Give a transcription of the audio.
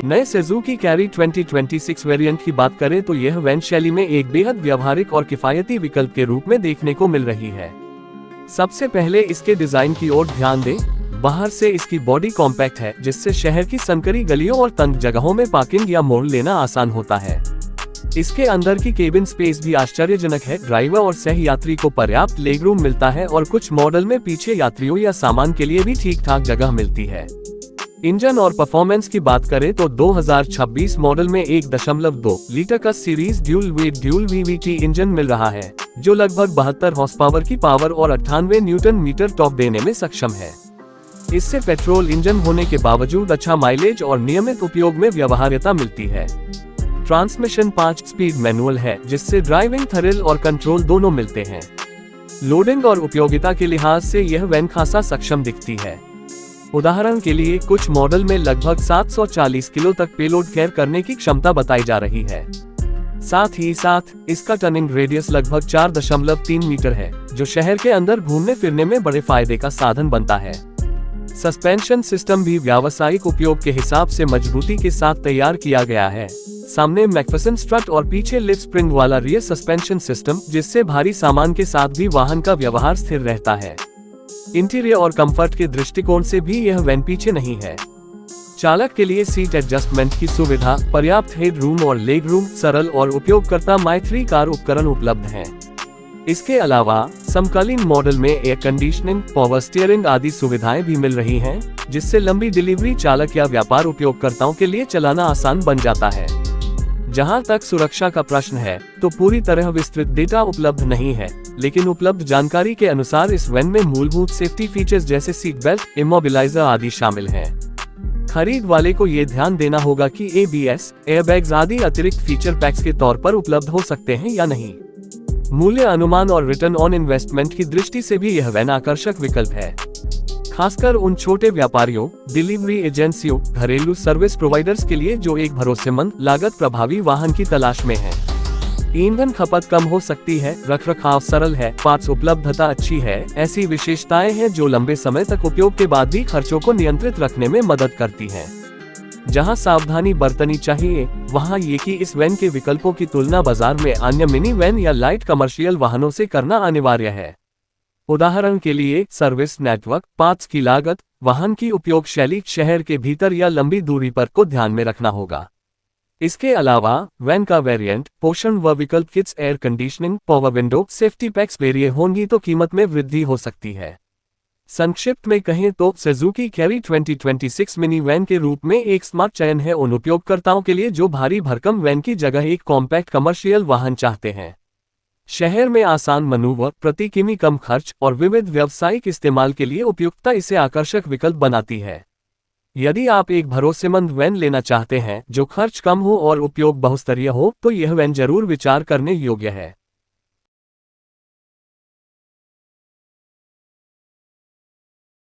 नए Suzuki carry 2026 variant की बात करें तो यह वैन शैली में एक बेहद व्यावहारिक और किफायती विकल्प के रूप में देखने को मिल रही है। सबसे पहले इसके डिजाइन की ओर ध्यान दें। बाहर से इसकी बॉडी कॉम्पैक्ट है, जिससे शहर की संकरी गलियों और तंग जगहों में पार्किंग या मोड़ लेना आसान होता है। इसके अंदर की केबिन स्पेस भी आश्चर्यजनक है। ड्राइवर और सह यात्री को पर्याप्त लेगरूम मिलता है और कुछ मॉडल में पीछे यात्रियों या सामान के लिए भी ठीक ठाक जगह मिलती है। इंजन और परफॉर्मेंस की बात करें तो 2026 मॉडल में 1.2 लीटर का सीरीज ड्यूल VVT इंजन मिल रहा है, जो लगभग 72 हॉर्स पावर की पावर और 98 न्यूटन मीटर टॉर्क देने में सक्षम है। इससे पेट्रोल इंजन होने के बावजूद अच्छा माइलेज और नियमित उपयोग में व्यवहार्यता मिलती है। ट्रांसमिशन 5 स्पीड मैनुअल है, जिससे ड्राइविंग थ्रिल और कंट्रोल दोनों मिलते हैं। लोडिंग और उपयोगिता के लिहाज से यह वैन खासा सक्षम दिखती है। उदाहरण के लिए कुछ मॉडल में लगभग 740 किलो तक पेलोड कैर करने की क्षमता बताई जा रही है। साथ ही साथ इसका टर्निंग रेडियस लगभग 4.3 मीटर है, जो शहर के अंदर घूमने फिरने में बड़े फायदे का साधन बनता है। सस्पेंशन सिस्टम भी व्यावसायिक उपयोग के हिसाब से मजबूती के साथ तैयार किया गया है। सामने मैकफर्सन स्ट्रट और पीछे लिप स्प्रिंग वाला रियर सस्पेंशन सिस्टम, जिससे भारी सामान के साथ भी वाहन का व्यवहार स्थिर रहता है। इंटीरियर और कंफर्ट के दृष्टिकोण से भी यह वैन पीछे नहीं है। चालक के लिए सीट एडजस्टमेंट की सुविधा, पर्याप्त हेड रूम और लेग रूम, सरल और उपयोगकर्ता माई3 कार उपकरण उपलब्ध हैं। इसके अलावा समकालीन मॉडल में एयर कंडीशनिंग, पावर स्टीयरिंग आदि सुविधाएं भी मिल रही हैं, जिससे लंबी डिलीवरी चालक या व्यापार उपयोगकर्ताओं के लिए चलाना आसान बन जाता है। जहां तक सुरक्षा का प्रश्न है, तो पूरी तरह विस्तृत डेटा उपलब्ध नहीं है, लेकिन उपलब्ध जानकारी के अनुसार इस वैन में मूलभूत सेफ्टी फीचर्स जैसे सीट बेल्ट, इमोबिलाइजर आदि शामिल हैं। खरीद वाले को ये ध्यान देना होगा कि ABS, एयरबैग्स आदि अतिरिक्त फीचर पैक्स के तौर पर उपलब्ध हो सकते हैं या नहीं। मूल्य अनुमान और रिटर्न ऑन इन्वेस्टमेंट की दृष्टि से भी यह वैन आकर्षक विकल्प है, खासकर उन छोटे व्यापारियों, डिलीवरी एजेंसियों, घरेलू सर्विस प्रोवाइडर्स के लिए जो एक भरोसेमंद, लागत प्रभावी वाहन की तलाश में हैं। ईंधन खपत कम हो सकती है, रखरखाव सरल है, पार्ट्स उपलब्धता अच्छी है। ऐसी विशेषताएं हैं जो लंबे समय तक उपयोग के बाद भी खर्चों को नियंत्रित रखने में मदद करती हैं। जहां सावधानी बरतनी चाहिए, वहां ये कि इस वैन के विकल्पों की तुलना बाजार में अन्य मिनी वैन या लाइट कमर्शियल वाहनों से करना अनिवार्य है। उदाहरण के लिए सर्विस नेटवर्क, पार्ट्स की लागत, वाहन की उपयोग शैली, शहर के भीतर या लंबी दूरी पर को ध्यान में रखना होगा। इसके अलावा वैन का वेरिएंट, पोषण व विकल्प kits, air conditioning, power window, safety packs वेरिए होंगी तो कीमत में वृद्धि हो सकती है। संक्षिप्त में कहें तो सुजुकी कैरी 2026 मिनी वैन के रूप में एक स्मार्ट चयन है उन उपयोगकर्ताओं के लिए जो भारी भरकम वैन की जगह एक कॉम्पैक्ट कमर्शियल वाहन चाहते हैं। शहर में आसान मनूवर, प्रति किमी कम खर्च और विविध व्यावसायिक इस्तेमाल के लिए उपयुक्तता इसे आकर्षक विकल्प बनाती है। यदि आप एक भरोसेमंद वैन लेना चाहते हैं जो खर्च कम हो और उपयोग बहुस्तरीय हो, तो यह वैन जरूर विचार करने योग्य है।